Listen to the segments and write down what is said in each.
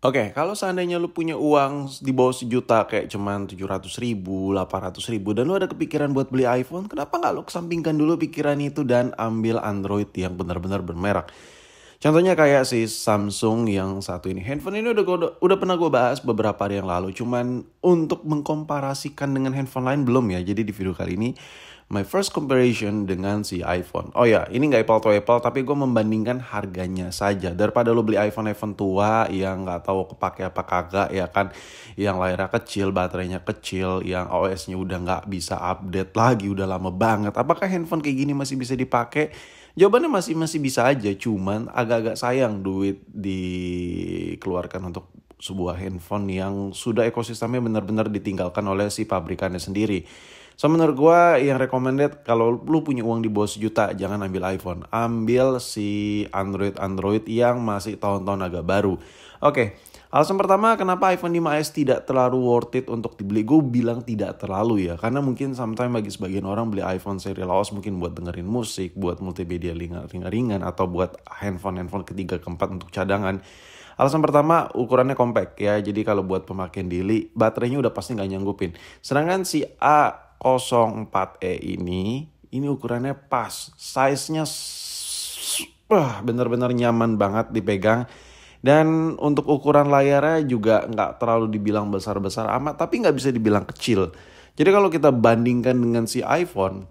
Oke, kalau seandainya lu punya uang di bawah sejuta kayak cuman 700 ribu, 800 ribu dan lu ada kepikiran buat beli iPhone, kenapa nggak lu kesampingkan dulu pikiran itu dan ambil Android yang benar-benar bermerek? Contohnya kayak si Samsung yang satu ini. Handphone ini udah pernah gue bahas beberapa hari yang lalu. Cuman untuk mengkomparasikan dengan handphone lain belum ya. Jadi di video kali ini my first comparison dengan si iPhone. Oh ya, ini nggak apple to apple, tapi gue membandingkan harganya saja. Daripada lo beli iPhone tua yang nggak tahu kepake apa kagak ya kan, yang layarnya kecil, baterainya kecil, yang OS-nya udah nggak bisa update lagi, udah lama banget. Apakah handphone kayak gini masih bisa dipakai? Jawabannya masih bisa aja, cuman agak-agak sayang duit dikeluarkan untuk sebuah handphone yang sudah ekosistemnya benar-benar ditinggalkan oleh si pabrikannya sendiri. So menurut gue yang recommended kalau lu punya uang di bawah sejuta jangan ambil iPhone. Ambil si Android yang masih tahun-tahun agak baru. Oke, alasan pertama kenapa iPhone 5s tidak terlalu worth it untuk dibeli. Gue bilang tidak terlalu ya. Karena mungkin sometimes bagi sebagian orang beli iPhone seri lawas mungkin buat dengerin musik, buat multimedia ringan-ringan, atau buat handphone ketiga keempat untuk cadangan. Alasan pertama ukurannya compact ya. Jadi kalau buat pemakaian daily baterainya udah pasti gak nyanggupin. Sedangkan si A04e ini ukurannya pas. Size-nya bener-bener nyaman banget dipegang. Dan untuk ukuran layarnya juga nggak terlalu dibilang besar-besar amat, tapi nggak bisa dibilang kecil. Jadi kalau kita bandingkan dengan si iPhone,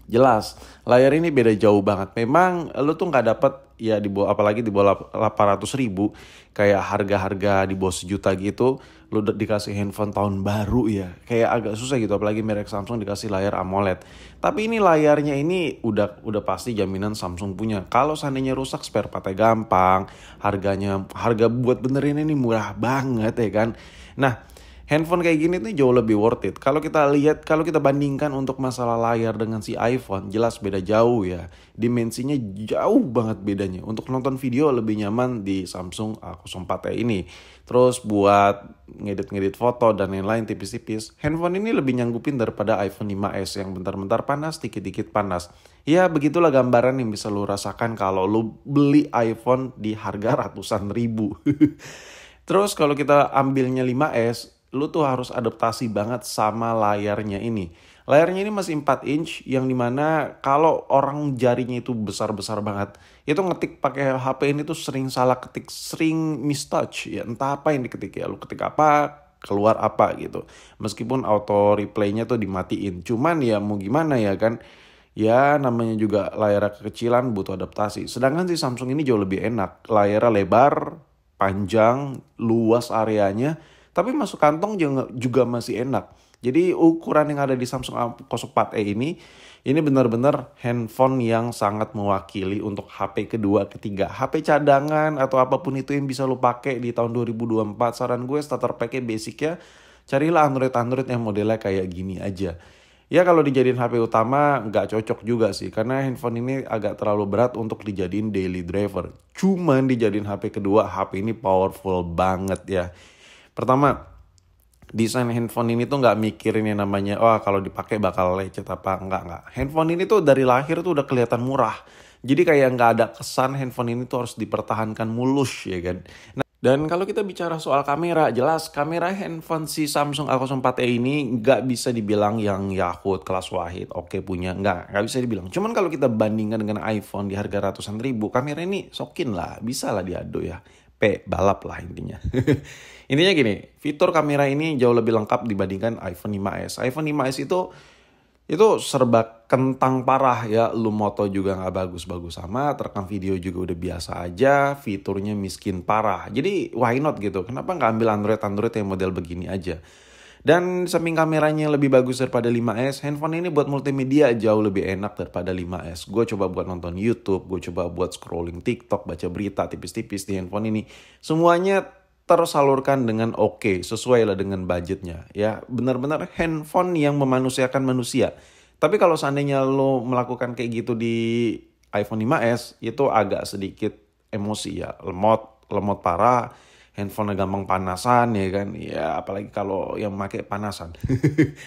jelas layar ini beda jauh banget. Memang lu tuh nggak dapet ya di bawah, apalagi di bawah 800 ribu, kayak harga-harga di bawah sejuta gitu, lu dikasih handphone tahun baru ya, kayak agak susah gitu. Apalagi merek Samsung dikasih layar AMOLED. Tapi ini layarnya ini udah pasti jaminan Samsung punya. Kalau seandainya rusak spare partnya gampang, harga buat benerin ini murah banget ya kan. Nah, handphone kayak gini tuh jauh lebih worth it. Kalau kita bandingkan untuk masalah layar dengan si iPhone, jelas beda jauh ya. Dimensinya jauh banget bedanya. Untuk nonton video lebih nyaman di Samsung A04e ini. Terus buat ngedit foto dan lain-lain tipis-tipis, handphone ini lebih nyanggupin daripada iPhone 5s yang bentar-bentar panas, dikit-dikit panas. Ya begitulah gambaran yang bisa lu rasakan kalau lu beli iPhone di harga ratusan ribu. Terus kalau kita ambilnya 5S, lu tuh harus adaptasi banget sama layarnya ini. Layarnya ini masih 4 inch yang dimana kalau orang jarinya itu besar-besar banget, itu ngetik pakai HP ini tuh sering salah ketik, sering mistouch ya, entah apa yang diketik ya, lu ketik apa keluar apa gitu. Meskipun auto replaynya tuh dimatiin, cuman ya mau gimana ya kan. Ya namanya juga layar kekecilan butuh adaptasi. Sedangkan si Samsung ini jauh lebih enak. Layarnya lebar, panjang, luas areanya, tapi masuk kantong juga masih enak. Jadi ukuran yang ada di Samsung A04e ini benar-benar handphone yang sangat mewakili untuk HP kedua, ketiga, HP cadangan atau apapun itu yang bisa lo pakai di tahun 2024. Saran gue starter pack-nya basicnya carilah Android yang modelnya kayak gini aja. Ya kalau dijadiin HP utama nggak cocok juga sih. Karena handphone ini agak terlalu berat untuk dijadiin daily driver. Cuman dijadiin HP kedua, HP ini powerful banget ya. Pertama, desain handphone ini tuh nggak mikirin yang namanya, wah kalau dipakai bakal lecet apa. Enggak. Handphone ini tuh dari lahir tuh udah kelihatan murah. Jadi kayak nggak ada kesan handphone ini tuh harus dipertahankan mulus ya kan. Dan kalau kita bicara soal kamera, jelas kamera handphone si Samsung A04e ini nggak bisa dibilang yang Yahoo kelas Wahid, oke punya, nggak bisa dibilang. Cuman kalau kita bandingkan dengan iPhone di harga ratusan ribu, kamera ini sokin lah, bisa lah diadu ya. Balap lah intinya. Intinya gini, fitur kamera ini jauh lebih lengkap dibandingkan iPhone 5s. iPhone 5s itu serba kentang parah ya. Lu moto juga gak bagus-bagus sama, terekam video juga udah biasa aja, fiturnya miskin parah. Jadi why not gitu, kenapa gak ambil Android yang model begini aja. Dan samping kameranya lebih bagus daripada 5S, handphone ini buat multimedia jauh lebih enak daripada 5S. Gue coba buat nonton YouTube, gue coba buat scrolling TikTok, baca berita tipis-tipis di handphone ini. Semuanya tersalurkan dengan oke, sesuai lah dengan budgetnya. Ya benar-benar handphone yang memanusiakan manusia. Tapi kalau seandainya lo melakukan kayak gitu di iPhone 5S, itu agak sedikit emosi ya, lemot parah. Handphone gampang panasan ya kan. Ya apalagi kalau yang pakai panasan.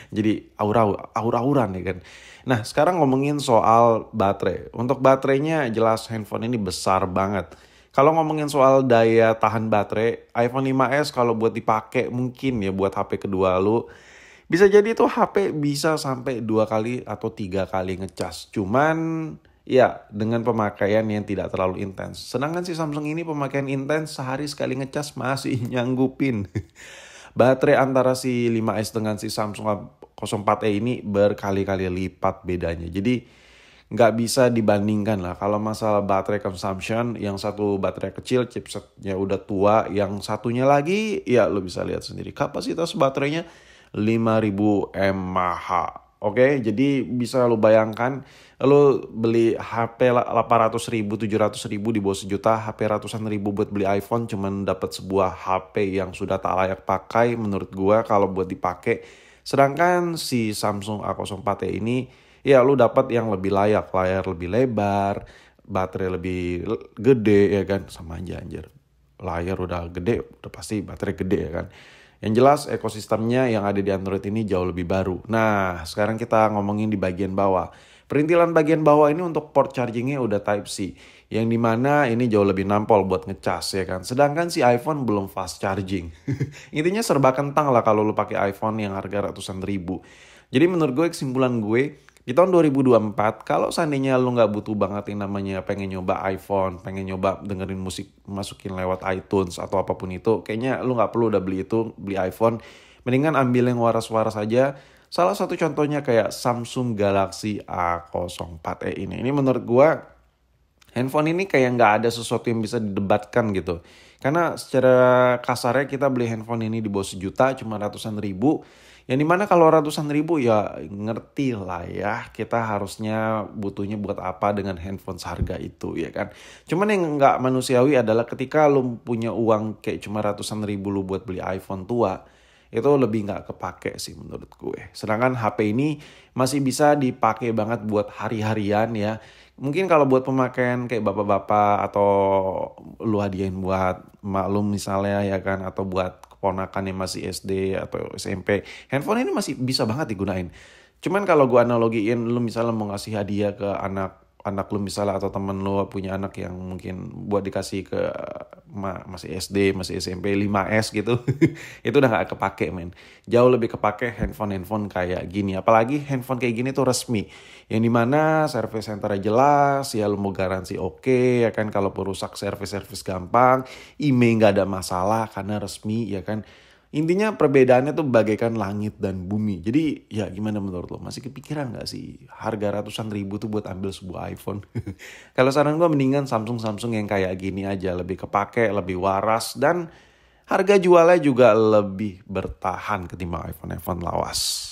Jadi aur-auran ya kan. Nah, sekarang ngomongin soal baterai. Untuk baterainya jelas handphone ini besar banget. Kalau ngomongin soal daya tahan baterai, iPhone 5s kalau buat dipakai mungkin ya buat HP kedua lu, bisa jadi tuh HP bisa sampai 2 kali atau 3 kali ngecas. Cuman ya dengan pemakaian yang tidak terlalu intens. Sedangkan si Samsung ini pemakaian intens, sehari sekali ngecas masih nyanggupin. Baterai antara si 5S dengan si Samsung A04e ini berkali-kali lipat bedanya. Jadi nggak bisa dibandingkan lah. Kalau masalah baterai consumption, yang satu baterai kecil, chipsetnya udah tua, yang satunya lagi, ya lo bisa lihat sendiri. Kapasitas baterainya 5000 mAh. Oke, jadi bisa lo bayangkan, lo beli HP 800 ribu, 700 ribu di bawah sejuta, HP ratusan ribu buat beli iPhone, cuman dapat sebuah HP yang sudah tak layak pakai menurut gua kalau buat dipakai. Sedangkan si Samsung A04e ini, ya lu dapat yang lebih layak, layar lebih lebar, baterai lebih gede ya kan, sama aja anjir. Layar udah gede, udah pasti baterai gede ya kan. Yang jelas ekosistemnya yang ada di Android ini jauh lebih baru. Nah, sekarang kita ngomongin di bagian bawah. Perintilan bagian bawah ini untuk port chargingnya udah Type-C. Yang dimana ini jauh lebih nampol buat ngecas ya kan. Sedangkan si iPhone belum fast charging. Intinya serba kentang lah kalau lu pakai iPhone yang harga ratusan ribu. Jadi menurut gue, kesimpulan gue, di tahun 2024, kalau seandainya lu nggak butuh banget yang namanya pengen nyoba iPhone, pengen nyoba dengerin musik masukin lewat iTunes atau apapun itu, kayaknya lu nggak perlu udah beli itu, beli iPhone. Mendingan ambil yang waras-waras aja. Salah satu contohnya kayak Samsung Galaxy A04e ini. Ini menurut gua, handphone ini kayak nggak ada sesuatu yang bisa didebatkan gitu. Karena secara kasarnya kita beli handphone ini di bawah sejuta, cuma ratusan ribu. Yang dimana kalau ratusan ribu ya ngerti lah ya, kita harusnya butuhnya buat apa dengan handphone seharga itu ya kan. Cuman yang nggak manusiawi adalah ketika lu punya uang kayak cuma ratusan ribu lu buat beli iPhone tua, itu lebih nggak kepake sih menurut gue. Sedangkan HP ini masih bisa dipakai banget buat hari-harian ya. Mungkin kalau buat pemakaian kayak bapak-bapak atau lu hadiahin buat maklum misalnya ya kan, atau buat keponakan yang masih SD atau SMP, handphone ini masih bisa banget digunain. Cuman kalau gua analogiin, lu misalnya mau ngasih hadiah ke anak lu misalnya, atau temen lu punya anak yang mungkin buat dikasih ke masih SD, masih SMP 5S gitu. Itu udah gak kepake men. Jauh lebih kepake handphone kayak gini. Apalagi handphone kayak gini tuh resmi. Yang dimana service centernya jelas, ya lu mau garansi oke, ya kan. Kalau rusak service gampang, email gak ada masalah karena resmi ya kan. Intinya perbedaannya tuh bagaikan langit dan bumi. Jadi ya gimana menurut lo? Masih kepikiran gak sih harga ratusan ribu tuh buat ambil sebuah iPhone? Kalau saran gue mendingan Samsung yang kayak gini aja. Lebih kepake, lebih waras, dan harga jualnya juga lebih bertahan ketimbang iPhone lawas.